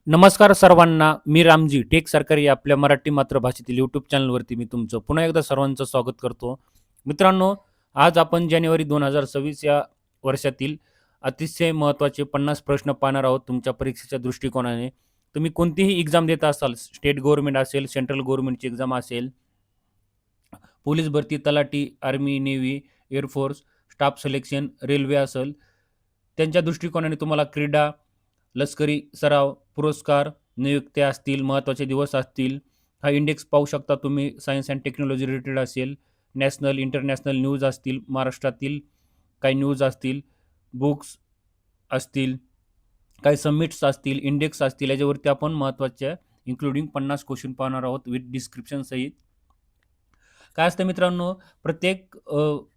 नमस्कार सर्वांना, मी रामजी टेक सरकारी आपल्या मराठी मातृभाषेतील यूट्यूब चॅनलवरती मी तुमचं पुन्हा एकदा सर्वांचं स्वागत करतो. मित्रांनो, आज आपण जानेवारी 2026 या वर्षातील अतिशय महत्त्वाचे 50 प्रश्न पाहणार आहोत तुमच्या परीक्षेच्या दृष्टिकोनाने. तुम्ही कोणतीही एक्झाम देत असाल, स्टेट गव्हर्नमेंट असेल, सेंट्रल गव्हर्नमेंटची एक्झाम असेल, पोलीस भरती, तलाठी, army, navy, air force, staff selection, railway असेल, त्यांच्या दृष्टिकोनाने तुम्हाला क्रीडा, लष्करी सराव, पुरस्कार, नियुक्त्या असतील, महत्त्वाचे दिवस असतील, हा इंडेक्स पाहू शकता तुम्ही. सायन्स अँड टेक्नॉलॉजी रिलेटेड असेल, नॅशनल, इंटरनॅशनल न्यूज असतील, महाराष्ट्रातील काही न्यूज असतील, बुक्स असतील, काही समिट्स असतील, इंडेक्स असतील, याच्यावरती आपण महत्त्वाच्या इन्क्लुडिंग 50 क्वेश्चन पाहणार आहोत विथ डिस्क्रिप्शन सहित. काय असतं मित्रांनो, प्रत्येक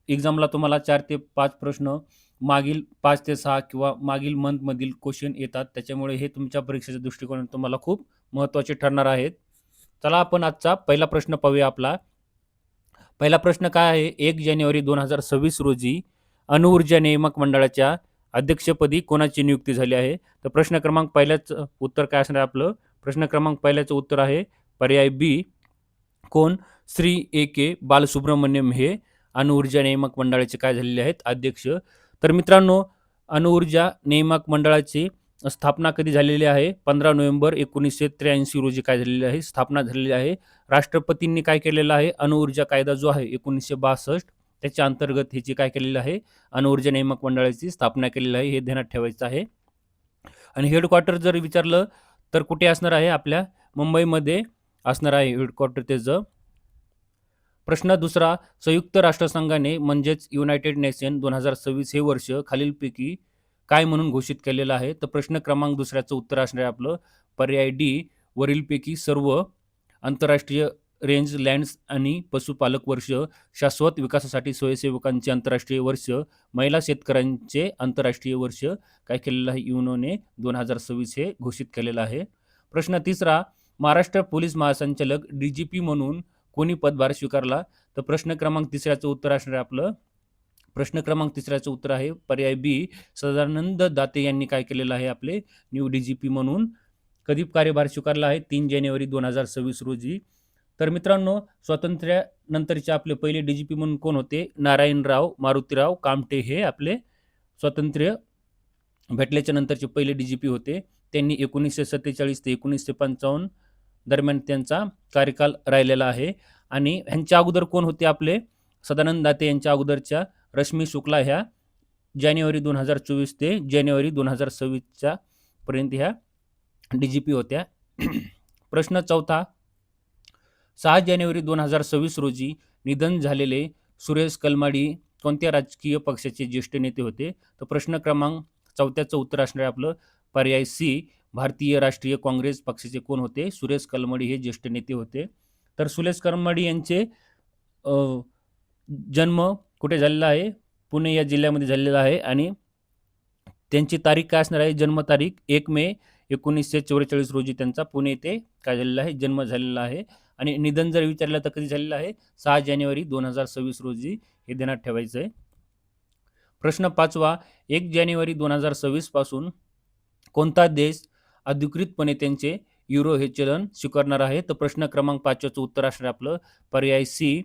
एक्झामला तुम्हाला 4 ते 5 प्रश्न मागील 5 ते 6 किंवा मागील मंथमधील क्वेश्चन येतात. त्याच्यामुळे हे तुमच्या परीक्षेच्या दृष्टिकोनातून तुम्हाला खूप महत्त्वाचे ठरणार आहेत. चला आपण आजचा पहिला प्रश्न पाहूया आपला. पहिला प्रश्न काय आहे? 1 जानेवारी 2026 रोजी अणुऊर्जा नियामक मंडळाच्या अध्यक्षपदी कोणाची नियुक्ती झाली आहे? तर प्रश्न क्रमांक पहिल्याचं उत्तर काय असणार आहे आपलं? प्रश्न क्रमांक पहिल्याचं उत्तर आहे पर्याय बी. कोण? श्री ए के बालसुब्रमण्यम हे अणुऊर्जा नियामक मंडळाचे काय झालेले आहेत? अध्यक्ष. तर मित्रांनो, अणुऊर्जा नियामक मंडळाची स्थापना कधी झालेली आहे? 15 नोव्हेंबर 1983 रोजी काय झालेली आहे? स्थापना झालेली आहे. राष्ट्रपतींनी काय केलेलं आहे? अणुऊर्जा कायदा जो आहे 1962 त्याच्या अंतर्गत ह्याची काय केलेलं आहे? अणुऊर्जा नियामक मंडळाची स्थापना केलेली आहे. हे ध्यानात ठेवायचं आहे. आणि हेडक्वार्टर जर विचारलं तर कुठे असणार आहे? आपल्या मुंबईमध्ये असणार आहे हेडक्वार्टर त्याचं. प्रश्न दुसरा, संयुक्त राष्ट्रसंघाने म्हणजेच युनायटेड नेशन 2026 हे वर्ष खालीलपैकी काय म्हणून घोषित केलेलं आहे? तर प्रश्न क्रमांक दुसऱ्याचं उत्तर असणार आहे आपलं पर्याय डी. वरीलपैकी सर्व आंतरराष्ट्रीय रेंज लँड्स आणि पशुपालक वर्ष, शाश्वत विकासासाठी स्वयंसेवकांचे आंतरराष्ट्रीय वर्ष, महिला शेतकऱ्यांचे आंतरराष्ट्रीय वर्ष काय केलेलं आहे? युनोने 2026 हे घोषित केलेलं आहे. प्रश्न तिसरा, महाराष्ट्र पोलीस महासंचालक DGP म्हणून कोणी पदभार स्वीकारला? तर प्रश्न क्रमांक तिसऱ्याचं उत्तर असणार आहे आपलं. प्रश्न क्रमांक तिसऱ्याचं उत्तर आहे पर्याय बी. सदानंद दाते यांनी काय केलेलं आहे? आपले न्यू DGP म्हणून कधी कार्यभार स्वीकारला आहे? 3 जानेवारी 2026 रोजी. तर मित्रांनो, स्वातंत्र्यानंतरचे आपले पहिले DGP म्हणून कोण होते? नारायणराव मारुतीराव कामटे हे आपले स्वातंत्र्य भेटल्याच्या नंतरचे पहिले DGP होते. त्यांनी 1947 ते 1955 दरम्यान त्यांचा कार्यकाल राहिलेला आहे. आणि ह्यांच्या अगोदर कोण होते? आपले सदानंद दाते यांच्या अगोदरच्या रश्मी शुक्ला ह्या जानेवारी 2024 ते जानेवारी 2026 पर्यंत ह्या DGP होत्या. प्रश्न चौथा, 6 जानेवारी 2026 रोजी निधन झालेले सुरेश कलमाडी कोणत्या राजकीय पक्षाचे ज्येष्ठ नेते होते? तर प्रश्न क्रमांक चौथ्याचं उत्तर असणार आहे आपलं पर्याय सी. भारतीय राष्ट्रीय काँग्रेस पक्षाचे कोण होते? सुरेश कलमाडी हे ज्येष्ठ नेते होते. तर सुरेश कलमाडी यांचे जन्म कुठे झालेला आहे? पुणे या जिल्ह्यामध्ये झालेला आहे. आणि त्यांची तारीख काय असणार आहे? जन्मतारीख 1 मे 1944 रोजी त्यांचा पुणे येथे काय झालेला आहे? जन्म झालेला आहे. आणि निधन जर विचारलं तर कधी झालेलं आहे? 6 जानेवारी 2026 रोजी. हे ध्यानात ठेवायचं आहे. प्रश्न पाचवा, 1 जानेवारी 2026 पासून कोणता देश अधिकृतपणे त्यांचे युरो हे चलन स्वीकारणार आहे? तर प्रश्न क्रमांक 5चं उत्तर असणार आपलं पर्याय सी.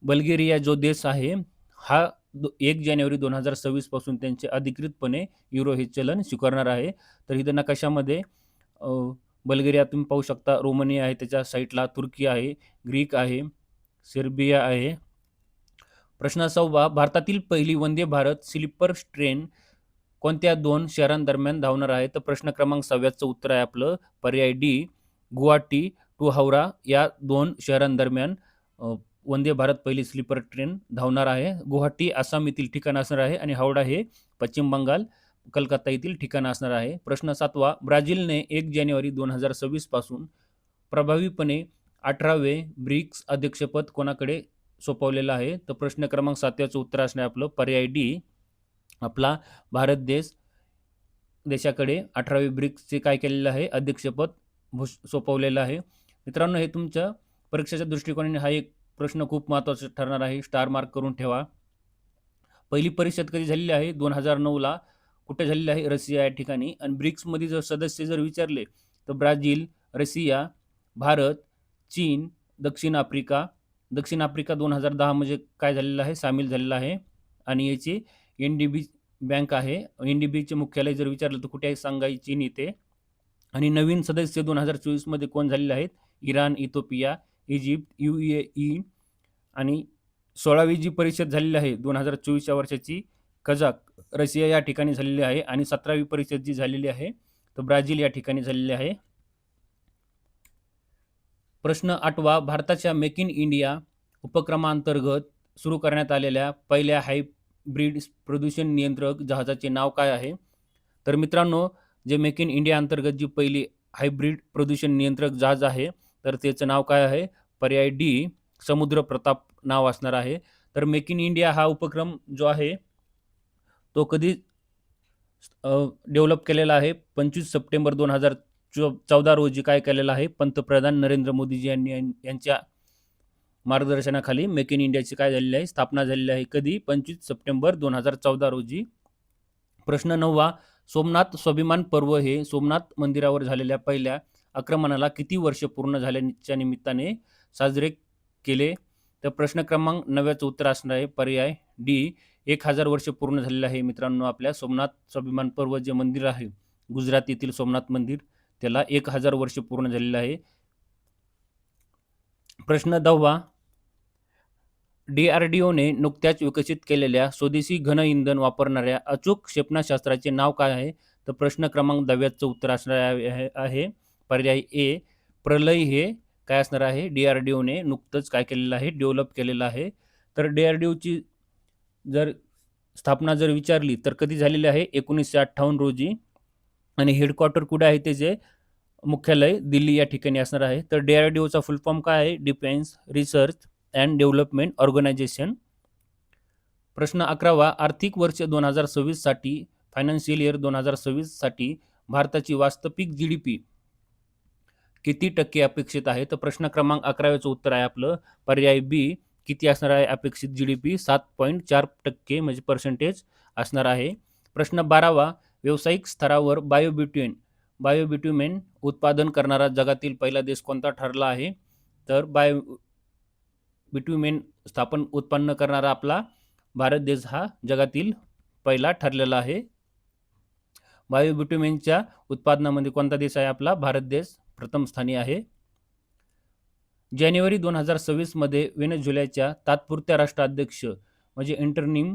बल्गेरिया जो देश आहे हा 1 जानेवारी 2026 पासून त्यांचे अधिकृतपणे युरो हे चलन स्वीकारणार आहे. तर इथं नकाशामध्ये बल्गेरिया तुम्ही पाहू शकता, रोमानिया आहे त्याच्या साईडला, तुर्की आहे, ग्रीक आहे, सर्बिया आहे. प्रश्न 6वा, भारतातील पहिली वंदे भारत स्लीपर ट्रेन कोणत्या 2 शहरांदरम्यान धावणार आहे? तर प्रश्न क्रमांक 6व्याचं उत्तर आहे आपलं पर्याय डी. गुवाहाटी टू हावडा या 2 शहरांदरम्यान वंदे भारत पहिली स्लीपर ट्रेन धावणार आहे. गुवाहाटी आसाम येथील ठिकाण असणार आहे आणि हावडा हे पश्चिम बंगाल कलकत्ता येथील ठिकाण असणार आहे. प्रश्न 7वा, ब्राझीलने 1 जानेवारी 2026 पासून प्रभावीपणे 18वे ब्रिक्स अध्यक्षपद कोणाकडे सोपवलेलं आहे? तर प्रश्न क्रमांक 7व्याचं उत्तर असणार आपलं पर्याय डी. आपला भारत देशाकडे 18वे ब्रिक्सचे काय केलेलं आहे? अध्यक्षपद सोपवलेलं आहे. मित्रांनो, हे तुमच्या परीक्षेच्या दृष्टिकोनाने हा एक प्रश्न खूप महत्त्वाचा ठरणार आहे. स्टार मार्क करून ठेवा. पहिली परिषद कधी झालेली आहे? 2009ला. कुठे झालेली आहे? रशिया या ठिकाणी. आणि ब्रिक्समध्ये जर सदस्य जर विचारले तर ब्राझील, रशिया, भारत, चीन, दक्षिण आफ्रिका. दक्षिण आफ्रिका 2010 म्हणजे काय झालेलं आहे, सामील झालेलं आहे. आणि याची एन-डी-बी बँक आहे. एन-डी-बीचे मुख्यालय जर विचारलं तर कुठे आहे, सांगाई चीन येथे. आणि नवीन सदस्य 2024 मध्ये कोण झालेले आहेत, इराण, इथिओपिया, इजिप्त, UAE. आणि 16वी जी परिषद झालेली आहे 2024 वर्षाची, कझाक, रशिया या ठिकाणी झालेली आहे. आणि 17वी परिषद जी झालेली आहे तर ब्राझील या ठिकाणी झालेली आहे. प्रश्न 8वा, भारताच्या मेक इन इंडिया उपक्रमांतर्गत सुरू करण्यात आलेल्या पहिल्या हायब्रिड प्रदूषण नियंत्रक जहाजाचे नाव काय आहे? तर मित्रांनो, जे मेक इन इंडिया अंतर्गत जी पहिली हायब्रिड प्रदूषण नियंत्रक जहाज आहे तर त्याचं नाव काय आहे? पर्याय डी, समुद्र प्रताप नाव असणार आहे. तर मेक इन इंडिया हा उपक्रम जो आहे तो कधी डेव्हलप केलेला आहे? 25 सप्टेंबर 2014 रोजी काय केलेलं आहे? पंतप्रधान नरेंद्र मोदीजी यांच्या मार्गदर्शनाखाली मेक इन इंडियाची काय झालेली आहे? स्थापना झालेली आहे. कधी? 25 सप्टेंबर 2014 रोजी. प्रश्न 9वा, सोमनाथ स्वाभिमान पर्व हे सोमनाथ मंदिरावर झालेल्या पहिल्या आक्रमणाला किती वर्ष पूर्ण झाल्याच्या निमित्ताने साजरे केले? तर प्रश्न क्रमांक 9चं उत्तर असणार आहे पर्याय डी, 1000 वर्ष पूर्ण झालेलं आहे. मित्रांनो, आपल्या सोमनाथ स्वाभिमान पर्व जे मंदिर आहे गुजरात येथील सोमनाथ मंदिर, त्याला 1000 वर्ष पूर्ण झालेलं आहे. प्रश्न 10वा, DRDOने नुकत्याच विकसित केलेल्या स्वदेशी घन इंधन वापरणाऱ्या अचूक क्षेपणास्त्राचे नाव काय आहे? तर प्रश्न क्रमांक 10चं उत्तर असणार आहे पर्याय ए, प्रलय. हे काय असणार आहे? DRDOने नुकतंच काय केलेलं आहे? डेव्हलप केलेलं आहे. तर DRDOची जर स्थापना जर विचारली तर कधी झालेली आहे? 1958 रोजी. आणि हेडक्वार्टर कुठे आहे? त्याचे मुख्यालय दिल्ली या ठिकाणी असणार आहे. तर DRDOचा फुल फॉर्म काय आहे? Defence research and development organisation. प्रश्न 11वा, आर्थिक वर्ष 2026 साठी, फायनान्शियल इयर 2026 साठी भारताची वास्तविक GDP किती टक्के अपेक्षित आहे? तर प्रश्न क्रमांक 11चं उत्तर आहे आपलं पर्याय बी, किती असणार आहे अपेक्षित GDP? 7.4% म्हणजे पर्सेंटेज असणार आहे. प्रश्न 12वा, व्यावसायिक स्तरावर बायोबिट्युमेन उत्पादन करणारा जगातील पहिला देश कोणता ठरला आहे? तर बायोबिट्युमेन उत्पन्न करणारा आपला भारत देश हा जगातील पहिला ठरलेला आहे. बायोबिट्युमेनच्या उत्पादनामध्ये कोणता देश आहे आपला? भारत देश प्रथम स्थानी आहे. जानेवारी 2026 मध्ये व्हेनेझुएलाच्या तात्पुरत्या राष्ट्राध्यक्ष म्हणजे इंटरनिम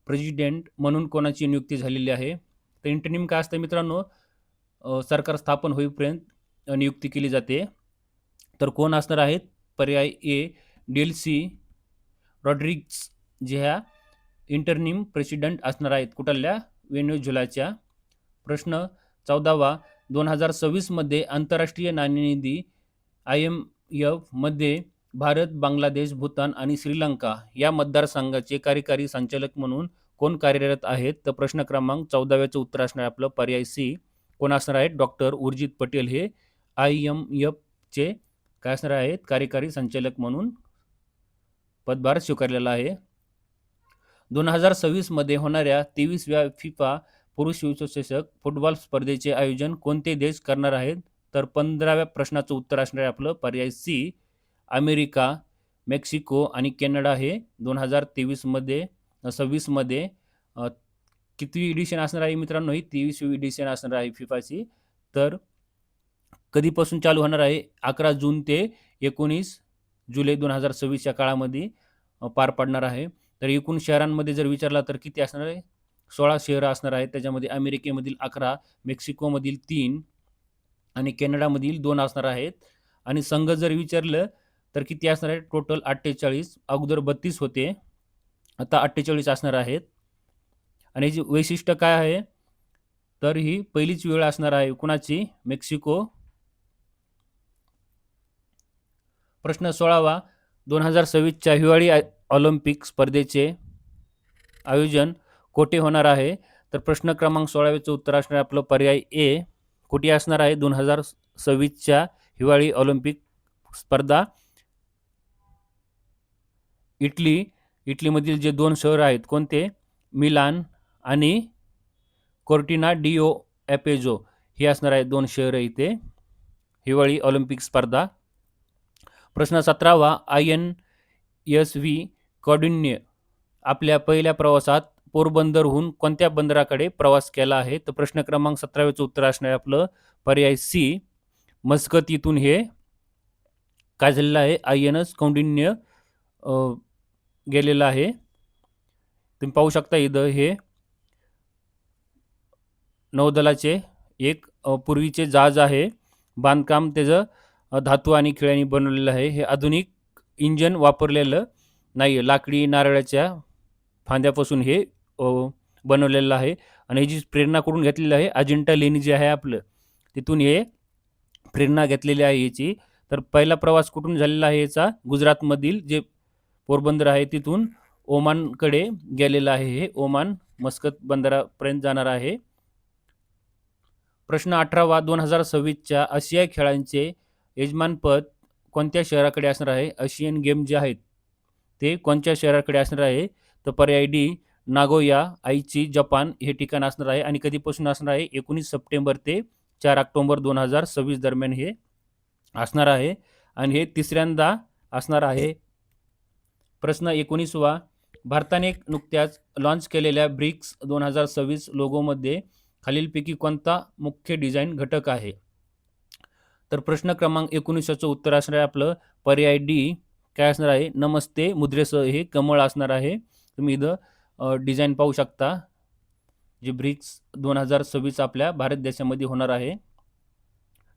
प्रेसिडेंट म्हणून कोणाची नियुक्ती झालेली आहे? तर इंटरनिम काय असतं मित्रांनो? सरकार स्थापन होईपर्यंत नियुक्ती केली जाते. तर कोण असणार आहेत? पर्याय ए, डेल्सी रॉड्रिग्स, जे ह्या इंटरनिम प्रेसिडेंट असणार आहेत कुठल्या? व्हेनेझुएलाच्या. प्रश्न 14वा, 2026 मध्ये आंतरराष्ट्रीय नाणेनिधी IMF मध्ये भारत, बांगलादेश, भूतान आणि श्रीलंका या मतदारसंघाचे कार्यकारी संचालक म्हणून कोण कार्यरत आहेत? तर प्रश्न क्रमांक 14चं उत्तर असणार आपलं पर्याय सी, कोण असणार आहेत? डॉक्टर उर्जित पटेल हे IMF चे काय असणार आहेत? कार्यकारी संचालक म्हणून पदभार स्वीकारलेला आहे. 2026 मध्ये होणाऱ्या 23व्या फिफा पुरुष विश्वचषक फुटबॉल स्पर्धेचे आयोजन कोणते देश करणार आहेत? तर 15व्या प्रश्नाचं उत्तर असणार आहे आपलं पर्याय सी, अमेरिका, मेक्सिको आणि कॅनडा हे 2026 मध्ये कितवी एडिशन असणार आहे मित्रांनो? ही 23वी एडिशन असणार आहे फिफाची. तर कधीपासून चालू होणार आहे? 11 जून ते 19 जुलै 2026 या काळामध्ये पार पडणार आहे. तर एकूण शहरांमध्ये जर विचारला तर किती असणार आहे? 16 शहरं असणार आहेत. त्याच्यामध्ये अमेरिकेमधील 11, मेक्सिकोमधील 3 आणि कॅनडामधील 2 असणार आहेत. आणि संघ जर विचारलं तर किती असणार आहे? टोटल 48. अगोदर 32 होते, आता 48 असणार आहेत. आणि जी वैशिष्ट्य काय आहे? तर ही पहिलीच वेळ असणार आहे कुणाची? मेक्सिको. प्रश्न 16वा, 2026च्या हिवाळी ऑलिम्पिक स्पर्धेचे आयोजन कोठे होणार आहे? तर प्रश्न क्रमांक 16चं उत्तर असणार आपलं पर्याय ए, कुठे असणार आहे? 2026च्या हिवाळी ऑलिम्पिक स्पर्धा इटलीमधील जे 2 शहर आहेत कोणते? मिलान आणि कोर्टिना डी एपेजो हे असणार आहे 2 शहरं इथे. हिवाळी ऑलिम्पिक स्पर्धा. प्रश्न 17वा, INSV कौंडिन्य आपल्या पहिल्या प्रवासात पोरबंदरहून कोणत्या बंदराकडे प्रवास केला आहे? तर प्रश्न क्रमांक 17चं उत्तर असणार आहे आपलं पर्याय सी, मस्कत इथून हे काय झालेलं आहे, INS कौंडिन्य गेलेलं आहे. तुम्ही पाहू शकता इथं हे नौदलाचे एक पूर्वीचे जहाज आहे. बांधकाम त्याचं धातू आणि खिळ्यांनी बनवलेलं आहे. हे आधुनिक इंजन वापरलेलं नाही, लाकडी नारळाच्या फांद्यापासून हे बनवलेलं आहे. आणि ही जी प्रेरणा कुठून घेतलेली आहे, अजिंठा लेणी जे आहे आपलं, तिथून हे प्रेरणा घेतलेली आहे याची. तर पहिला प्रवास कुठून झालेला आहे याचा, गुजरातमधील जे पोरबंदर आहे तिथून ओमानकडे गेलेलं आहे. हे ओमान मस्कत बंदरापर्यंत जाणार आहे. प्रश्न 18वा, 2026च्या आशियाई खेळांचे यजमानपद कोणत्या शहराकडे असणार आहे? आशियन गेम जे आहेत ते कोणत्या शहराकडे असणार आहे? तर पर्याय डी, नागोया, आईची, जपान हे ठिकाण असणार आहे. आणि कधीपासून असणार आहे? 19 सप्टेंबर ते 4 ऑक्टोबर 2026 दरम्यान हे असणार आहे. आणि हे तिसऱ्यांदा असणार आहे. प्रश्न 19वा, भारताने नुकत्याच लॉन्च केलेल्या ब्रिक्स 2026 लोगोमध्ये खालीलपैकी कोणता मुख्य डिझाईन घटक आहे? तर प्रश्न क्रमांक 19चं उत्तर असणार आहे आपलं पर्याय डी, काय असणार आहे, नमस्ते मुद्रेसह हे कमळ असणार आहे. तुम्ही इथं डिझाईन पाहू शकता, जे ब्रिक्स 2026 आपल्या भारत देशामध्ये होणार आहे.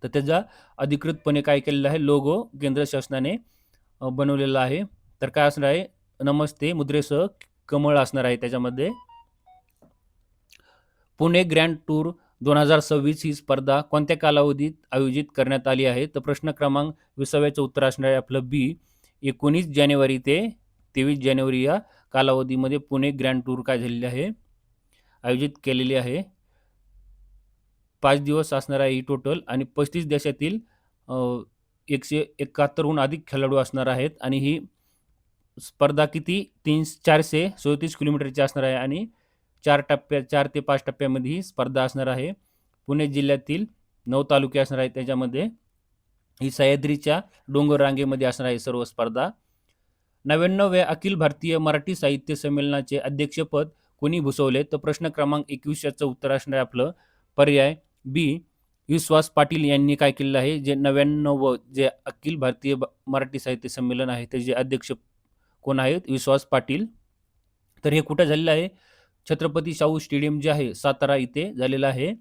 तर त्याचा अधिकृतपणे काय केलेलं आहे, लोगो केंद्र शासनाने बनवलेला आहे. तर काय असणार आहे, नमस्ते मुद्रेसह कमळ असणार आहे त्याच्यामध्ये. पुणे ग्रँड टूर 2026 ही स्पर्धा कोणत्या कालावधीत आयोजित करण्यात आली आहे? तर प्रश्न क्रमांक 20चं उत्तर असणार आहे आपलं बी, 19 जानेवारी ते 23 जानेवारी या कालावधीमध्ये पुणे ग्रँड टूर काय झालेली आहे, आयोजित केलेली आहे. 5 दिवस असणार आहे ही टोटल. आणि 35 देशातील 171हून अधिक खेळाडू असणार आहेत. आणि ही स्पर्धा किती 437 किलोमीटरची असणार आहे. आणि 4 ते 5 टप्प्यामध्ये ही स्पर्धा असणार आहे. पुणे जिल्ह्यातील 9 तालुके असणार आहेत त्याच्यामध्ये. ही सह्याद्रीच्या डोंगर रांगेमध्ये असणार आहे सर्व स्पर्धा. 99व्या अखिल भारतीय मराठी साहित्य संमेलनाचे अध्यक्षपद कोणी भूषवले? तर प्रश्न क्रमांक 21चं उत्तर असणार आहे आपलं पर्याय बी, विश्वास पाटील यांनी काय केलेलं आहे, जे 99 जे अखिल भारतीय मराठी साहित्य संमेलन आहे त्याचे अध्यक्ष कोण आहेत, विश्वास पाटील. तर हे कुठं झालेलं आहे, छत्रपती शाहू स्टेडियम जे आहे सातारा इथे झालेलं आहे.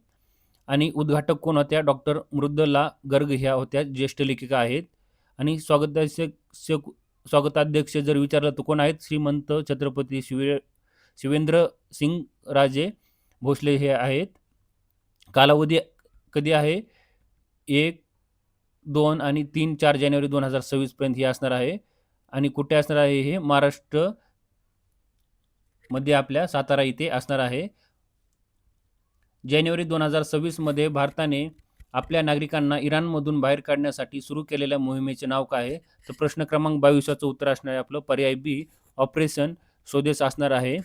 आणि उद्घाटक कोण होत्या, डॉक्टर मृदुला गर्ग ह्या होत्या, ज्येष्ठ लेखिका आहेत. आणि स्वागताध्यक्ष जर विचारलं तर कोण आहेत, श्रीमंत छत्रपती शिवेंद्र सिंग राजे भोसले हे आहेत. कालावधी कधी आहे, 1, 2 आणि 3, 4 जानेवारी 2026 पर्यंत हे असणार आहे. आणि कुठे असणार आहे, हे महाराष्ट्र मध्ये आपल्या सातारा इथे असणार आहे. जानेवारी 2026 मध्ये भारताने आपल्या नागरिकांना इराणमधून बाहेर काढण्यासाठी सुरू केलेल्या मोहिमेचे नाव काय आहे? तर प्रश्न क्रमांक 22चं उत्तर असणार आहे आपलं पर्याय बी, ऑपरेशन स्वदेश असणार आहे.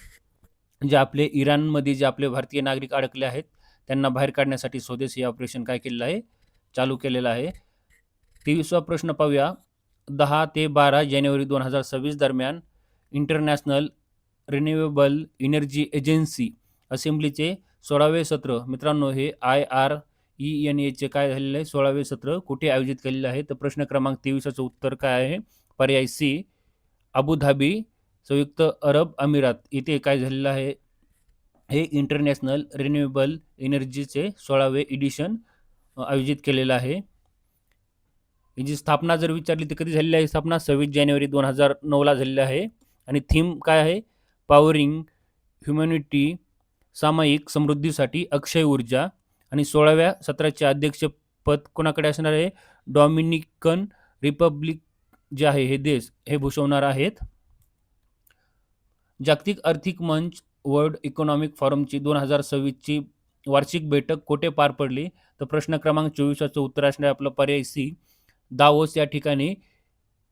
जे आपले इराणमध्ये जे आपले भारतीय नागरिक अडकले आहेत त्यांना बाहेर काढण्यासाठी स्वदेश हे ऑपरेशन काय केलेलं आहे, चालू केलेलं आहे. 23वा प्रश्न पाहूया. 10 ते 12 जानेवारी 2026 दरम्यान इंटरनॅशनल रिन्युएबल एनर्जी एजन्सी असेंब्लीचे 16वे सत्र, मित्रांनो हे IRENAचे काय झालेलं आहे, 16वे सत्र कुठे आयोजित केलेलं आहे? तर प्रश्न क्रमांक 23चं उत्तर काय आहे, पर्याय सी, अबुधाबी, संयुक्त अरब अमिरात इथे काय झालेलं आहे, हे इंटरनॅशनल रिन्युएबल एनर्जीचे 16वे एडिशन आयोजित केलेलं आहे. याची स्थापना जर विचारली तर कधी झालेली आहे स्थापना, 26 जानेवारी 2009ला झालेली आहे. आणि थीम काय आहे, पॉवरिंग ह्युमॅनिटी, सामायिक समृद्धीसाठी अक्षय ऊर्जा. आणि 16व्या सत्राचे अध्यक्षपद कोणाकडे असणार आहे, डॉमिनिकन रिपब्लिक जे आहे हे देश हे भूषवणार आहेत. जागतिक आर्थिक मंच वर्ल्ड इकॉनॉमिक फॉरमची 2026ची वार्षिक बैठक कोठे पार पडली? तर प्रश्न क्रमांक 24चं उत्तर असणार आहे आपलं पर्याय सी, दावोस या ठिकाणी.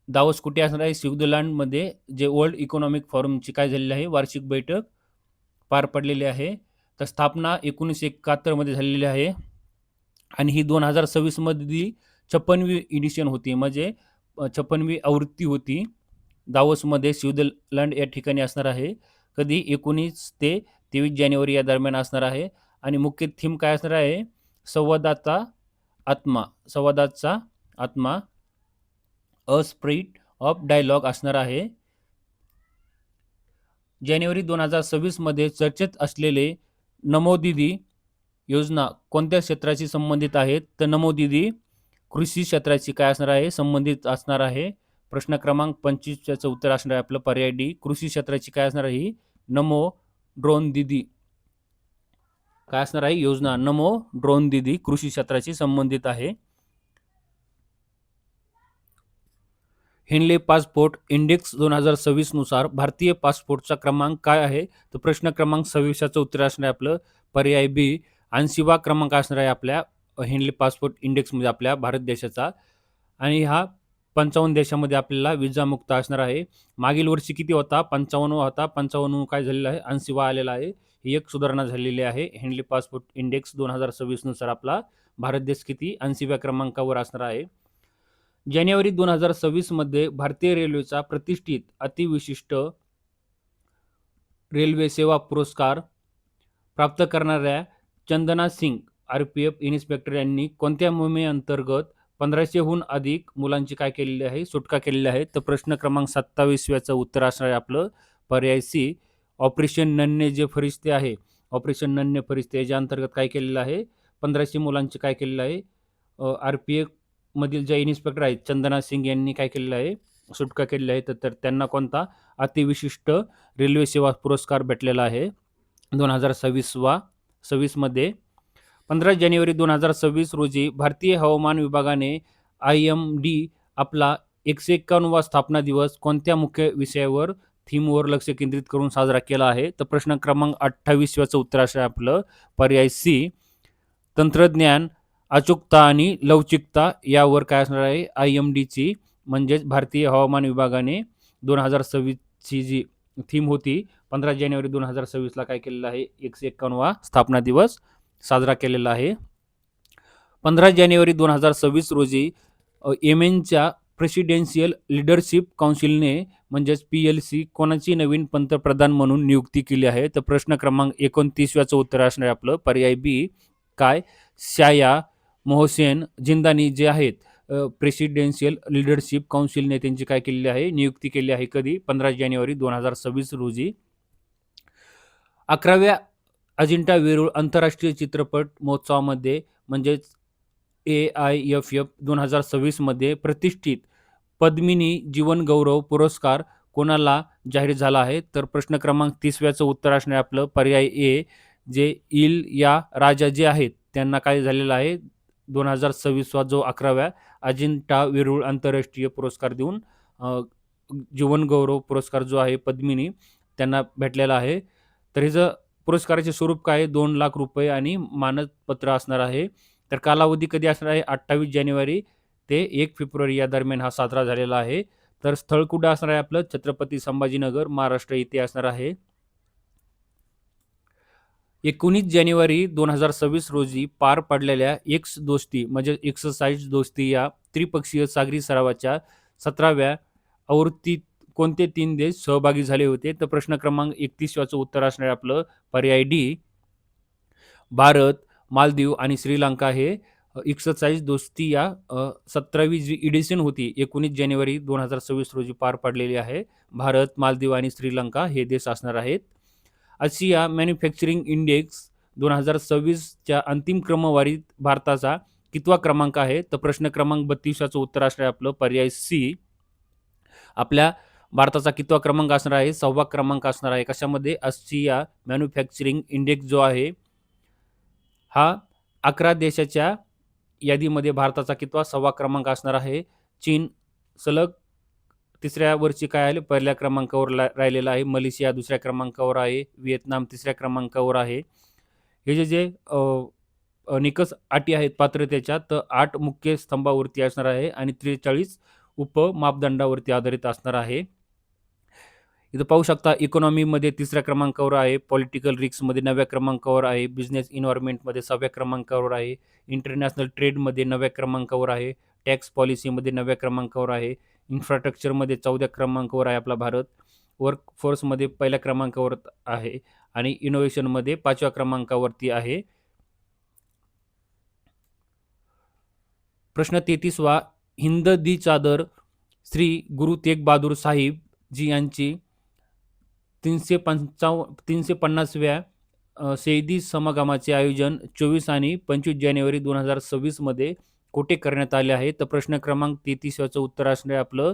दावोस कुठे असणार आहे, स्वित्झर्लंडमध्ये जे वर्ल्ड इकॉनॉमिक फॉरमची काय झालेली आहे, वार्षिक बैठक पार पडलेली आहे. तर स्थापना 1971 मध्ये झालेली आहे. आणि ही 2026 मध्ये 56वी एडिशन होती, म्हणजे 56वी आवृत्ती होती. दावोसमध्ये स्वित्झर्लंड या ठिकाणी असणार आहे. कधी 19 ते 23 जानेवारी या दरम्यान असणार आहे. आणि मुख्य थीम काय असणार आहे? संवादाचा आत्मा, संवादाचा आत्मा, अ स्पिरिट ऑफ डायलॉग असणार आहे. जानेवारी 2026 मध्ये चर्चेत असलेले नमो दीदी योजना कोणत्या क्षेत्राशी संबंधित आहेत? तर नमो दीदी कृषी क्षेत्राशी काय असणार आहे? संबंधित असणार आहे. प्रश्न क्रमांक 25 चं उत्तर असणार आहे आपलं पर्याय डी. कृषी क्षेत्राची काय असणार आहे? नमो ड्रोन दीदी काय असणार आहे? योजना नमो ड्रोन दीदी कृषी क्षेत्राशी संबंधित आहे. हेनले पासपोर्ट इंडेक्स 2026 नुसार भारतीय पासपोर्टचा क्रमांक काय आहे? तर प्रश्न क्रमांक 26 चं उत्तर असणार आहे आपलं पर्याय बी. 80वा क्रमांक असणार आहे आपल्या हेनले पासपोर्ट इंडेक्समध्ये आपल्या भारत देशाचा. आणि हा 55 देशामध्ये आपल्याला विजा मुक्त असणार आहे. मागील वर्षी किती होता? 55 होता. 55 काय झालेला आहे? 80वा आलेला आहे. ही एक सुधारणा झालेली आहे. हेनले पासपोर्ट इंडेक्स 2026 नुसार आपला भारत देश किती 80व्या क्रमांकावर असणार आहे. जानेवारी 2026 मध्ये भारतीय रेल्वेचा प्रतिष्ठित अतिविशिष्ट रेल्वे सेवा पुरस्कार प्राप्त करणाऱ्या चंदना सिंग आरपीएफ इन्स्पेक्टर यांनी कोणत्या मोहिमेअंतर्गत 1500हून अधिक मुलांची काय केलेली आहे? सुटका केलेली आहे. तर प्रश्न क्रमांक 27व्याचं उत्तर असणार आहे आपलं पर्याय सी. ऑपरेशन नन्हे जे फरिश्ते आहे, ऑपरेशन नन्हे फरिश्ते याच्या अंतर्गत काय केलेलं आहे? 1500 मुलांची काय केलेलं आहे? आरपीएफ मधील ज्या इन्स्पेक्टर आहेत चंदना सिंग यांनी काय केलेलं आहे? सुटका केलेली आहे. तर त्यांना कोणता अतिविशिष्ट रेल्वे सेवा पुरस्कार भेटलेला आहे 2026 मध्ये. 15 जानेवारी 2026 रोजी भारतीय हवामान विभागाने IMD आपला 151वा स्थापना दिवस कोणत्या मुख्य विषयावर थीमवर लक्ष केंद्रित करून साजरा केला आहे? तर प्रश्न क्रमांक 28चं उत्तर असं आपलं पर्याय सी. तंत्रज्ञान, अचूकता आणि लवचिकता यावर काय असणार आहे? IMDची म्हणजेच भारतीय हवामान विभागाने 2026ची जी थीम होती 15 जानेवारी 2026ला काय केलेलं आहे? 151वा स्थापना दिवस साजरा केलेला आहे. 15 जानेवारी 2026 रोजी येमेनच्या प्रेसिडेन्शियल लीडरशिप काउन्सिलने म्हणजेच PLC कोणाची नवीन पंतप्रधान म्हणून नियुक्ती केली आहे? तर प्रश्न क्रमांक 29व्याचं उत्तर असणार आहे आपलं पर्याय बी. काय? शाया मोहसेन जिंदानी जे आहेत प्रेसिडेन्शियल लीडरशिप काउन्सिलने त्यांची काय केलेली आहे? नियुक्ती केली आहे. कधी? 15 जानेवारी 2026 रोजी. 11व्या अजिंठा वेरूळ आंतरराष्ट्रीय चित्रपट महोत्सवामध्ये म्हणजेच AIFF 2026 मध्ये प्रतिष्ठित पद्मिनी जीवन गौरव पुरस्कार कोणाला जाहीर झाला आहे? तर प्रश्न क्रमांक 30व्याचं उत्तर असणार आपलं पर्याय ए. जे इल या राजा जे आहेत त्यांना काय झालेलं आहे? 2026 जो 11व्या अजिंठा वेरूळ आंतरराष्ट्रीय पुरस्कार देऊन जीवन गौरव पुरस्कार जो आहे पद्मिनी त्यांना भेटलेला आहे. तर हिचं पुरस्काराचे स्वरूप काय? 2 लाख रुपये आणि मानपत्र असणार आहे. तर कालावधी कधी असणार आहे? 28 जानेवारी ते 1 फेब्रुवारी या दरम्यान हा साजरा झालेला आहे. तर स्थळ कुठे असणार आहे आपलं? छत्रपती संभाजीनगर महाराष्ट्र इथे असणार आहे. 19 जानेवारी 2026 रोजी पार पडलेल्या एक्स दोस्ती म्हणजे एक्सरसाइज दोस्ती या त्रिपक्षीय सागरी सरावाच्या 17व्या आवृत्तीत कोणते 3 देश सहभागी झाले होते? तर प्रश्न क्रमांक 31 उत्तर असणार आपलं पर्याय डी. भारत, मालदीव आणि श्रीलंका हे एक्सरसाइज दोस्ती या 17वी जी एडिशन होती 19 जानेवारी 2026 रोजी पार पडलेली आहे. भारत, मालदीव आणि श्रीलंका हे देश असणार आहेत. आशिया मॅन्युफॅक्चरिंग इंडेक्स 2026च्या अंतिम क्रमवारीत भारताचा कितवा क्रमांक आहे? तर प्रश्न क्रमांक 32 उत्तर असणार आहे आपलं पर्याय सी. आपल्या भारताचा कितवा क्रमांक असणार आहे? 6वा क्रमांक असणार आहे. कशामध्ये? आशिया मॅन्युफॅक्चरिंग इंडेक्स जो आहे हा 11 देशाच्या यादीमध्ये भारताचा कितवा 6वा क्रमांक असणार आहे. चीन सलग तिसऱ्या वर्षी काय आहे? पहिल्या क्रमांकावर राहिलेला आहे. मलेशिया दुसऱ्या क्रमांकावर आहे. व्हिएतनाम तिसऱ्या क्रमांकावर आहे. हे जे निकष अटी आहेत पात्रतेच्या तर 8 मुख्य स्तंभावरती असणार आहे आणि 43 उपमापदंडावरती आधारित असणार आहे. इथं पाहू शकता इकॉनॉमीमध्ये 3ऱ्या क्रमांकावर आहे. पॉलिटिकल रिस्कमध्ये 9व्या क्रमांकावर आहे. बिझनेस इन्व्हायरमेंटमध्ये 6व्या क्रमांकावर आहे. इंटरनॅशनल ट्रेडमध्ये 9व्या क्रमांकावर आहे. टॅक्स पॉलिसीमध्ये 9व्या क्रमांकावर आहे. इन्फ्रास्ट्रक्चरमध्ये 14व्या क्रमांकावर आहे आपला भारत. वर्कफोर्समध्ये पहिल्या क्रमांकावर आहे आणि इनोव्हेशनमध्ये 5व्या क्रमांकावरती आहे. प्रश्न 33वा, हिंद दी चादर श्री गुरु तेग बहादूर साहिब जी यांची 350व्या शहीदी समागमाचे आयोजन 24 आणि 25 जानेवारी 2026 मध्ये कुठे करण्यात आले आहे? तर प्रश्न क्रमांक 33चं उत्तर असणार आहे आपलं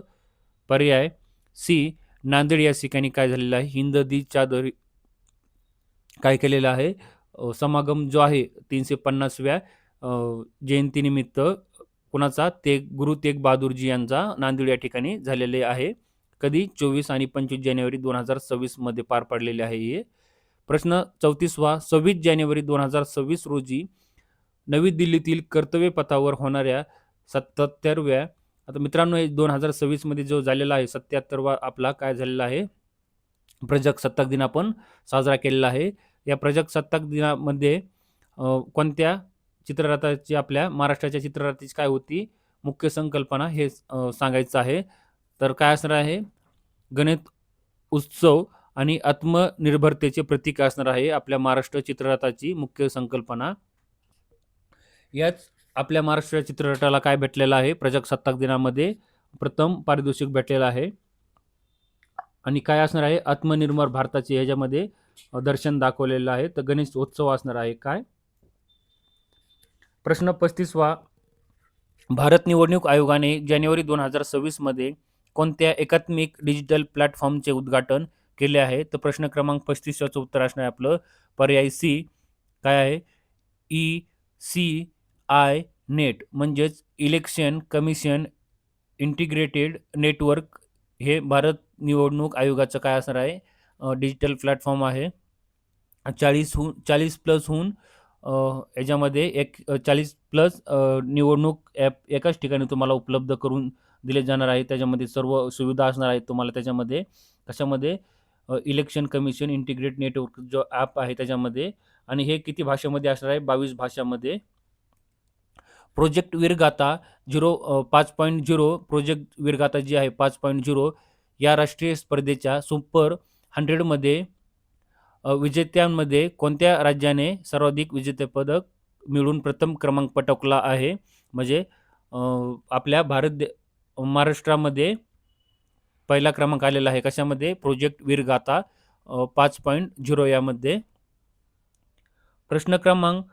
पर्याय सी, नांदेड या ठिकाणी काय झालेलं आहे, हिंद दी चादर काय केलेलं आहे, समागम जो आहे 350व्या जयंतीनिमित्त कुणाचा, गुरु तेग बहादूरजी यांचा नांदेड या ठिकाणी झालेले आहे. कधी? 24 आणि 25 जानेवारी 2026 मध्ये पार पडलेले आहे हे. प्रश्न 34वा, 26 जानेवारी 2026 रोजी नवी दिल्लीतील कर्तव्य पथावर होणाऱ्या 77व्या, आता मित्रांनो 2026 मध्ये जो झालेला आहे 77वा आपला काय झालेला आहे, प्रजासत्ताक दिन आपण साजरा केलेला आहे. या प्रजासत्ताक दिनामध्ये कोणत्या चित्ररथाची, आपल्या महाराष्ट्राच्या चित्ररथाची काय होती मुख्य संकल्पना हे सांगायचं आहे. तर काय असणार आहे, गणेश उत्सव आणि आत्मनिर्भरतेचे प्रतीक असणार आहे आपल्या महाराष्ट्र चित्ररथाची मुख्य संकल्पना. याच आपल्या महाराष्ट्र चित्ररथाला काय भेटलेलं आहे, प्रजासत्ताक दिनामध्ये प्रथम पारितोषिक भेटलेलं आहे. आणि काय असणार आहे, आत्मनिर्भर भारताचे ह्याच्यामध्ये दर्शन दाखवलेलं आहे. तर गणेश उत्सव असणार आहे काय. प्रश्न 35वा, भारत निवडणूक आयोगाने जानेवारी 2026 मध्ये कोणत्या एकात्मिक डिजिटल प्लॅटफॉर्मचे उद्घाटन केले आहे? तर प्रश्न क्रमांक 35चं उत्तर असणार आहे आपलं पर्याय सी, काय आहे, ECI नेट म्हणजेच इलेक्शन कमिशन इंटिग्रेटेड नेटवर्क हे भारत निवडणूक आयोगाचं काय असणार आहे, डिजिटल प्लॅटफॉर्म आहे. 40+ याच्यामध्ये 40+ निवडणूक ॲप एकाच ठिकाणी तुम्हाला उपलब्ध करून दिले जाणार आहे. त्याच्यामध्ये सर्व सुविधा असणार आहेत तुम्हाला त्याच्यामध्ये. कशामध्ये? इलेक्शन कमिशन इंटिग्रेट नेटवर्क जो ॲप आहे त्याच्यामध्ये. आणि हे किती भाषेमध्ये असणार आहे? 22 भाषांमध्ये. प्रोजेक्ट वीरगाथा 5.0 प्रोजेक्ट वीरगाथा जी आहे 5.0 या राष्ट्रीय स्पर्धेच्या सुपर 100 मध्ये विजेत्यांमध्ये कोणत्या राज्याने सर्वाधिक विजेतेपदक मिळून प्रथम क्रमांक पटकवला आहे? म्हणजे आपल्या महाराष्ट्रामध्ये पहिला क्रमांक आलेला आहे. कशामध्ये? प्रोजेक्ट वीरगाथा 5.0 यामध्ये. प्रश्न क्रमांक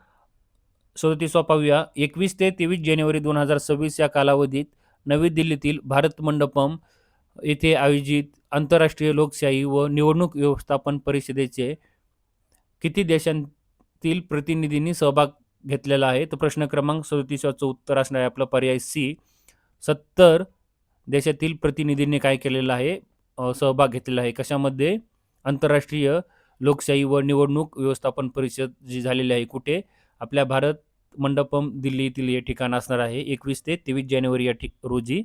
37 पाहूया. 21 ते 23 जानेवारी 2026 या कालावधीत नवी दिल्लीतील भारत मंडपम येथे आयोजित आंतरराष्ट्रीय लोकशाही व निवडणूक व्यवस्थापन परिषदेचे किती देशांतील प्रतिनिधींनी सहभाग घेतलेला आहे? तर प्रश्न क्रमांक 37चं उत्तर असणार आहे आपलं पर्याय सी, 70 देशातील प्रतिनिधींनी काय केलेलं आहे, सहभाग घेतलेला आहे. कशामध्ये? आंतरराष्ट्रीय लोकशाही व निवडणूक व्यवस्थापन परिषद जी झालेली आहे कुठे? आपल्या भारत मंडपम दिल्ली येथील हे ठिकाण असणार आहे 21 ते 23 जानेवारी या रोजी.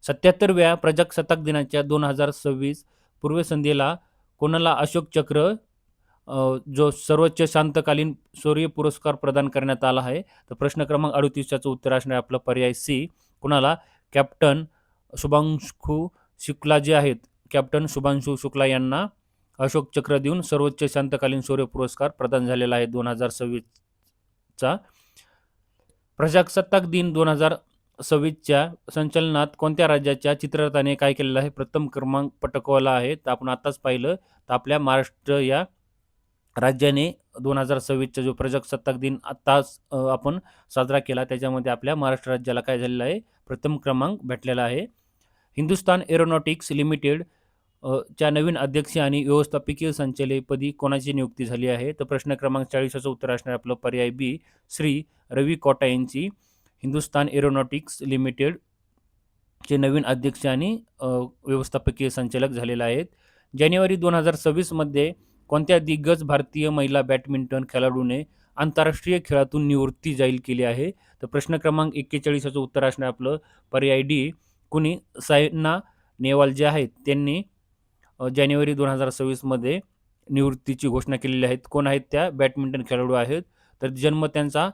77व्या प्रजासत्ताक दिनाच्या 2026 पूर्वसंध्येला कोणाला अशोक चक्र जो सर्वोच्च शांतकालीन शौर्य पुरस्कार प्रदान करण्यात आला आहे? तर प्रश्न क्रमांक 38चं उत्तर असणार आपलं पर्याय सी, कुणाला? कॅप्टन शुभांशु शुक्ला जे आहेत, कॅप्टन शुभांशु शुक्ला यांना अशोक चक्र देऊन सर्वोच्च शांतकालीन शौर्य पुरस्कार प्रदान झालेला आहे 2026चा. प्रजासत्ताक दिन 2026च्या संचलनात कोणत्या राज्याच्या चित्ररथाने काय केलेलं आहे, प्रथम क्रमांक पटकवला आहे? तर आपण आताच पाहिलं, तर आपल्या महाराष्ट्र या राज्याने 2026चा जो प्रजासत्ताक दिन आताच आपण साजरा केला त्याच्यामध्ये आपल्या महाराष्ट्र राज्याला काय झालेलं आहे, प्रथम क्रमांक भेटलेला आहे. हिंदुस्तान एरोनॉटिक्स लिमिटेड च्या नवीन अध्यक्ष आणि व्यवस्थापकीय संचालकपदी कोणाची नियुक्ती झाली आहे? तर प्रश्न क्रमांक 40चं उत्तर असणार आपलं पर्याय बी, श्री रवी कोटा यांची हिंदुस्तान एरोनॉटिक्स लिमिटेड चे नवीन अध्यक्ष आणि व्यवस्थापकीय संचालक झालेले आहेत. जानेवारी 2026 मध्ये कोणत्या दिग्गज भारतीय महिला बॅडमिंटन खेळाडूने आंतरराष्ट्रीय खेळातून निवृत्ती जाहीर केली आहे? तर प्रश्न क्रमांक 41चं उत्तर असणार आपलं पर्याय डी, कुणी? सायना नेहवाल जे आहेत त्यांनी जानेवारी 2026 मध्ये निवृत्तीची घोषणा केलेली आहे. कोण आहेत त्या? बॅडमिंटन खेळाडू आहेत. तर जन्म त्यांचा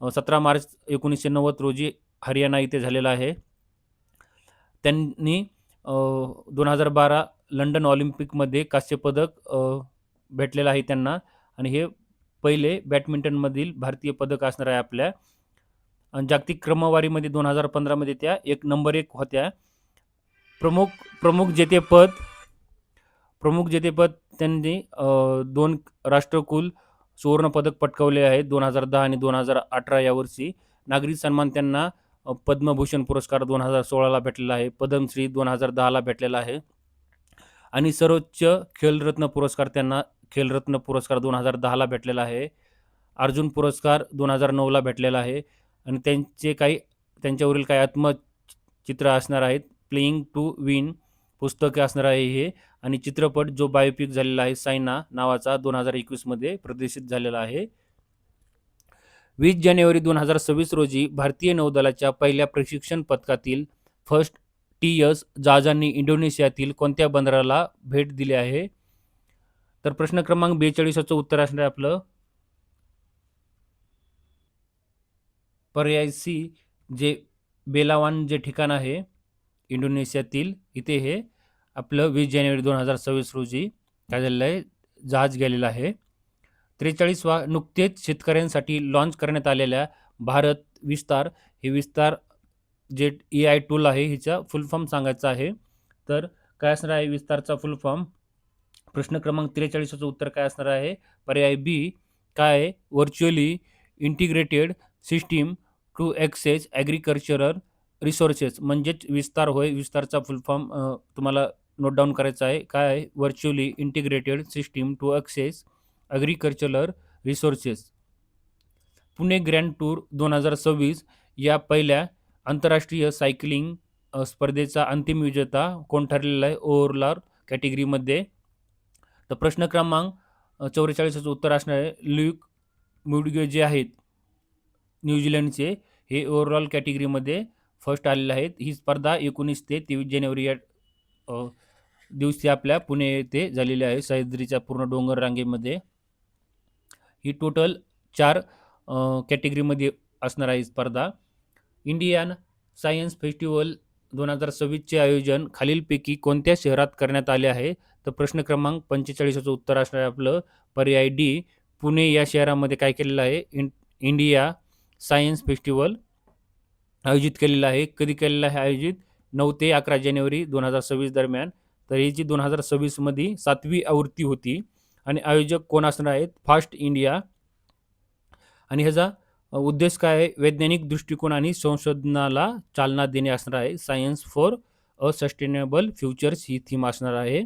17 मार्च 1990 रोजी हरियाणा इथे झालेला आहे. त्यांनी 2012 लंडन ऑलिम्पिकमध्ये कांस्यपदक भेटलेलं आहे त्यांना आणि हे पहिले बॅडमिंटनमधील भारतीय पदक असणार आहे आपल्या. आणि जागतिक क्रमवारीमध्ये 2015 मध्ये त्या नंबर 1 होत्या. प्रमुख प्रमुख जेतेपद प्रमुख जेतेपद त्यांनी 2 राष्ट्रकुल सुवर्ण पदक पटकावले आहेत 2010 आणि 2018 या वर्षी. नागरी सन्मान त्यांना पद्मभूषण पुरस्कार 2016ला भेटलेला आहे. पद्मश्री 2010ला भेटलेला आहे आणि सर्वोच्च खेलरत्न पुरस्कार त्यांना खेलरत्न पुरस्कार 2010ला भेटलेला आहे. अर्जुन पुरस्कार 2009ला भेटलेला आहे आणि त्यांच्यावरील काही आत्मचित्र असणार आहेत. प्लेइंग टू विन पुस्तक असणार आहे हे आणि चित्रपट जो बायोपिक झालेला आहे सायना नावाचा 2021मध्ये प्रदर्शित झालेला आहे. 20 जानेवारी 2026 रोजी भारतीय नौदलाच्या पहिल्या प्रशिक्षण पथकातील फर्स्ट टीएस जहाजांनी इंडोनेशियातील कोणत्या बंदराला भेट दिली आहे? तर प्रश्न क्रमांक 42चं उत्तर असणार आहे आपलं पर्याय सी, जे बेलावान जे ठिकाण आहे इंडोनेशियातील, इथे हे आपलं 20 जानेवारी 2026 रोजी काय झालेलं आहे, जहाज गेलेलं आहे. 43वा नुकतेच शेतकऱ्यांसाठी लॉन्च करण्यात आलेल्या भारत विस्तार हे विस्तार जे AI टूल आहे हिचा फुल फॉर्म सांगायचा आहे. तर काय असणार आहे विस्तारचा फुल फॉर्म? प्रश्न क्रमांक 43चं उत्तर काय असणार आहे? पर्याय बी काय virtually integrated system to access agricultural resources म्हणजेच विस्तार होय. विस्तारचा फुल फॉर्म तुम्हाला नोट डाऊन करायचा आहे. काय आहे? Virtually integrated system to access agricultural resources. Pune grand tour 2026 या पहिल्या आंतरराष्ट्रीय सायकलिंग स्पर्धेचा अंतिम विजेता कोण ठरलेला आहे ओव्हरऑल कॅटेगरीमध्ये? तर प्रश्न क्रमांक 44चं उत्तर असणार आहे ल्यूक मुडगे जे आहेत न्यूझीलंडचे, हे ओव्हरऑल कॅटेगरीमध्ये फर्स्ट आलेले आहेत. ही स्पर्धा 19 ते 23 जानेवारी या दिवशी आपल्या पुणे येथे झालेली आहे सह्याद्रीच्या पूर्ण डोंगर रांगेमध्ये. ही टोटल 4 कॅटेगरीमध्ये असणार आहे स्पर्धा. इंडियन सायन्स फेस्टिवल 2026चे आयोजन खालीलपैकी कोणत्या शहरात करण्यात आले आहे? तर प्रश्न क्रमांक 45चं उत्तर असणार आहे आपलं पर्याय डी, पुणे या शहरामध्ये काय केलेलं आहे इंडिया सायन्स फेस्टिवल आयोजित केलेलं आहे. कधी केलेलं आहे आयोजित? 9 ते 11 जानेवारी 2026 दरम्यान. तर ही जी 2026 मध्ये 7वी आवृत्ती होती आणि आयोजक कोण असणार आहेत? Fast India. आणि ह्याचा उद्देश काय आहे? वैज्ञानिक दृष्टिकोन आणि संशोधनाला चालना देणे असणार आहे. Science for a sustainable futures he theme असणार आहे.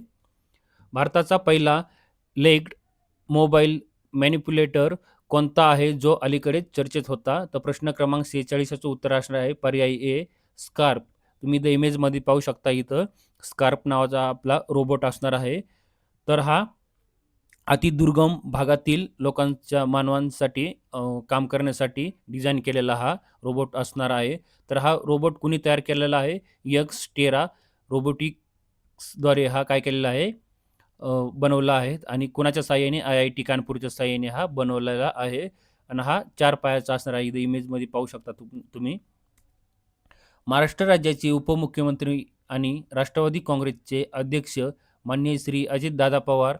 भारताचा पहिला लेग्ड मोबाईल मॅनिप्युलेटर कोणता आहे जो अलीकडेच चर्चेत होता? तर प्रश्न क्रमांक 46चं उत्तर असणार आहे पर्याय ए स्कार्प. तुम्ही द इमेजमध्ये पाहू शकता इथं स्कार्प नावाचा आपला रोबोट असणार आहे. तर हा अतिदुर्गम भागातील लोकांच्या मानवांसाठी काम करण्यासाठी डिझाईन केलेला हा रोबोट असणार आहे. तर हा रोबोट कुणी तयार केलेला आहे? एक्सटेरा रोबोटिक्सद्वारे हा काय केलेला आहे बनवला आहे आणि कुणाच्या साहाय्याने IIT कानपूरच्या साहाय्याने हा बनवलेला आहे आणि हा 4 पायाचा असणार आहे. इथं इमेजमध्ये पाहू शकता तुम्ही. महाराष्ट्र राज्याचे उपमुख्यमंत्री आणि राष्ट्रवादी काँग्रेसचे अध्यक्ष माननीय श्री अजितदादा पवार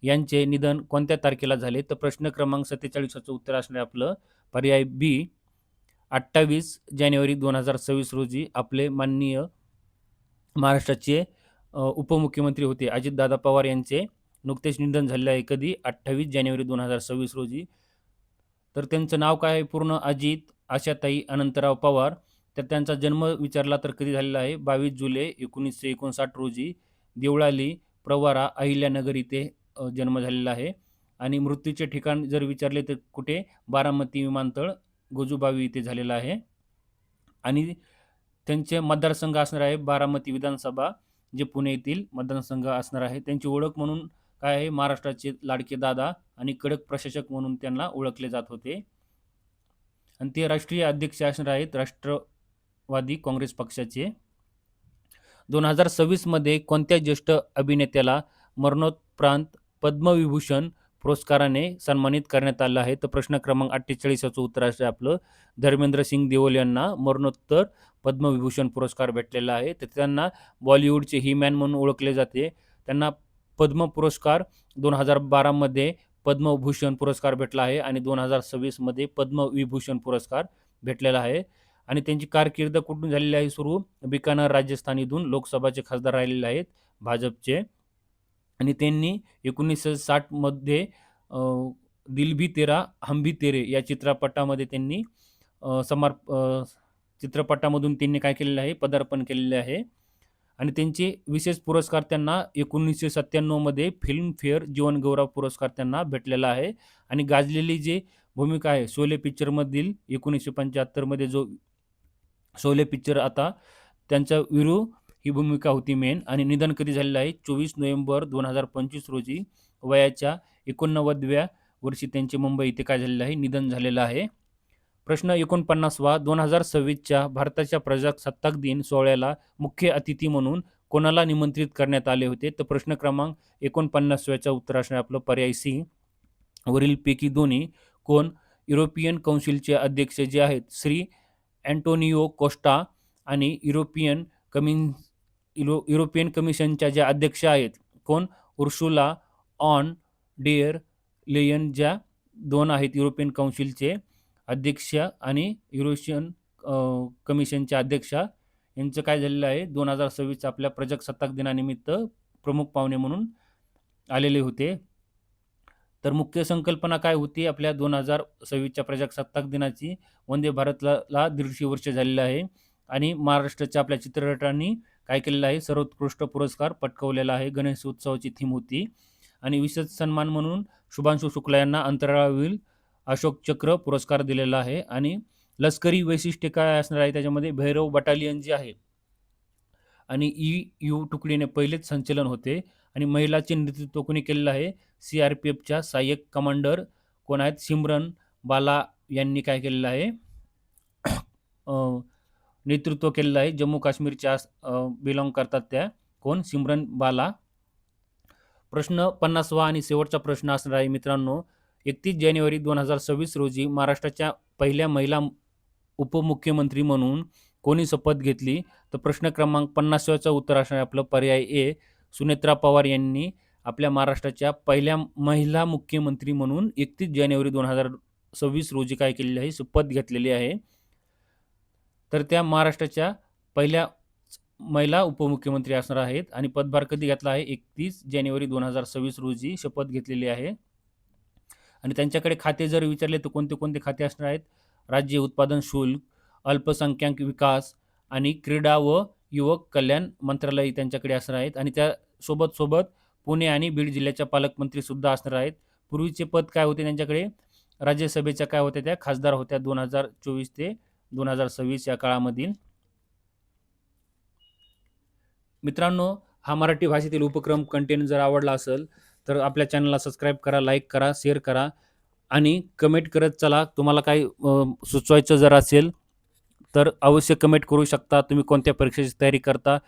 यांचे निधन कोणत्या तारखेला झाले? तर प्रश्न क्रमांक 47चं उत्तर असणार आपलं पर्याय बी 28 जानेवारी 2026 रोजी आपले माननीय महाराष्ट्राचे उपमुख्यमंत्री होते अजितदादा पवार यांचे नुकतेच निधन झालेले आहे. कधी? 28 जानेवारी 2026 रोजी. तर त्यांचं नाव काय आहे पूर्ण? अजित आशाताई अनंतराव पवार. तर त्यांचा जन्म विचारला तर कधी झालेला आहे? 22 जुलै 1959 रोजी देवळाली प्रवरा अहिल्यानगर इथे जन्म झालेला आहे. आणि मृत्यूचे ठिकाण जर विचारले तर कुठे? बारामती विमानतळ गोजूबावी इथे झालेला आहे. आणि त्यांचे मतदारसंघ असणार आहे बारामती विधानसभा जे पुणे येथील मतदारसंघ असणार आहे. त्यांची ओळख म्हणून काय आहे? महाराष्ट्राचे लाडके दादा आणि कडक प्रशासक म्हणून त्यांना ओळखले जात होते. आणि ते राष्ट्रीय अध्यक्ष असणार आहेत राष्ट्रवादी काँग्रेस पक्षाचे. 2026 मध्ये कोणत्या ज्येष्ठ अभिनेत्याला मरणोत्प्रांत पद्मविभूषण पुरस्काराने सन्मानित करण्यात आलं आहे? तर प्रश्न क्रमांक 48 याचं उत्तर असं आपलं धर्मेंद्र सिंग देओल यांना मरणोत्तर पद्मविभूषण पुरस्कार भेटलेला आहे. तर त्यांना बॉलिवूडचे ही मॅन म्हणून ओळखले जाते. त्यांना पद्म पुरस्कार 2012 मध्ये पद्मभूषण पुरस्कार भेटला आहे आणि 2026 मध्ये पद्मविभूषण पुरस्कार भेटलेला आहे. आणि त्यांची कारकीर्द कुठून झालेली आहे सुरू? बिकानेर राजस्थान इथून लोकसभाचे खासदार राहिलेले आहेत भाजपचे. आणि त्यांनी 1960 मध्ये दिल भी तेरा हम भी तेरे या चित्रपटामध्ये त्यांनी चित्रपटामधून त्यांनी काय केलेलं आहे? पदार्पण केलेले आहे. आणि त्यांचे विशेष पुरस्कार त्यांना 1997 मध्ये फिल्मफेअर जीवनगौरव पुरस्कार त्यांना भेटलेला आहे. आणि गाजलेली जी भूमिका आहे शोले पिक्चरमधील 1975 मध्ये जो शोले पिक्चर आता त्यांच्या वीरू ही भूमिका होती मेन. आणि निधन कधी झालेलं आहे? 24 नोव्हेंबर 2025 रोजी वयाच्या 89व्या वर्षी त्यांचे मुंबई इथे काय झालेलं आहे? निधन झालेलं आहे. प्रश्न 49वा 2026च्या भारताच्या प्रजासत्ताक दिन सोहळ्याला मुख्य अतिथी म्हणून कोणाला निमंत्रित करण्यात आले होते? तर प्रश्न क्रमांक 49व्याचं उत्तर असणार आपलं पर्याय सी वरीलपैकी दोन्ही. कोण? युरोपियन काउन्सिलचे अध्यक्ष जे आहेत श्री अँटोनियो कोस्टा आणि युरोपियन कमिशनच्या ज्या अध्यक्ष आहेत कोण? उर्सुला ऑन डेअर लेयन ज्या दोन आहेत युरोपियन काउन्सिलचे अध्यक्ष आणि युरोपियन कमिशनच्या अध्यक्षा यांचं काय झालेलं आहे? 2026 आपल्या प्रजासत्ताक दिनानिमित्त प्रमुख पाहुणे म्हणून आलेले होते. तर मुख्य संकल्पना काय होती आपल्या 2026च्या प्रजासत्ताक दिनाची? वंदे भारतला 150 वर्ष झालेलं आहे. आणि महाराष्ट्राच्या आपल्या चित्रपटांनी काय केलेलं आहे? सर्वोत्कृष्ट पुरस्कार पटकावलेला आहे. गणेश उत्सवाची थीम होती. आणि विशेष सन्मान म्हणून शुभांशु शुक्ला यांना अंतराळावरील अशोक चक्र पुरस्कार दिलेला आहे. आणि लष्करी वैशिष्ट्य काय असणार आहे त्याच्यामध्ये? भैरव बटालियन जे आहे आणि EU तुकडीने पहिलेच संचलन होते. आणि महिलाचे नेतृत्व कोणी केलेलं आहे? CRPFच्या सहाय्यक कमांडर कोण आहेत? सिमरन बाला यांनी काय केलेलं आहे? नेतृत्व केलेलं आहे. जम्मू काश्मीरच्या बिलॉंग करतात त्या. कोण? सिमरन बाला. प्रश्न 50वा आणि शेवटचा प्रश्न असणार आहे मित्रांनो. 31 जानेवारी 2026 रोजी महाराष्ट्राच्या पहिल्या महिला उपमुख्यमंत्री म्हणून कोणी शपथ घेतली? तर प्रश्न क्रमांक 50व्याचं उत्तर असणार आपलं पर्याय ए सुनेत्रा पवार यांनी आपल्या महाराष्ट्राच्या पहिल्या महिला मुख्यमंत्री म्हणून 31 जानेवारी 2026 रोजी काय केलेली आहे? शपथ घेतलेली आहे. तर त्या महाराष्ट्राच्या पहिल्या महिला उपमुख्यमंत्री असणार आहेत. आणि पदभार कधी घेतला आहे? 31 जानेवारी 2026 रोजी शपथ घेतलेली आहे. आणि त्यांच्याकडे खाते जर विचारले तर कोणते कोणते खाते असणार आहेत? राज्य उत्पादन शुल्क, अल्पसंख्याक विकास आणि क्रीडा व युवक कल्याण मंत्रालय त्यांच्याकडे असणार आहेत. आणि त्या सोबत पुणे आणि बीड जिल्ह्याच्या पालकमंत्री सुद्धा असणार आहेत. पूर्वीचे पद काय होते त्यांच्याकडे? राज्यसभेच्या काय होत्या? त्या खासदार होत्या 2024 ते 2026 या काळामधील. मित्रांनो, हा मराठी भाषेतील उपक्रम कंटेंट जर आवडला असेल तर आपल्या चॅनलला सबस्क्राईब करा, लाईक करा, शेअर करा आणि कमेंट करत चला. तुम्हाला काही सुचवायचं जर असेल तर अवश्य कमेंट करू शकता. तुम्ही कोणत्या परीक्षेची तयारी करता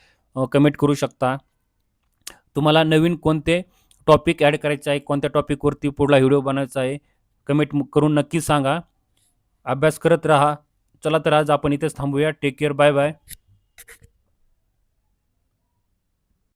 कमेंट करू शकता. तुम्हाला नवीन कोणते टॉपिक ॲड करायचे आहे, कोणत्या टॉपिकवरती पुढला व्हिडिओ बनवायचा आहे कमेंट करून नक्की सांगा. अभ्यास करत राहा. चला तर आज आपण इथेच थांबूया. Take care. Bye bye.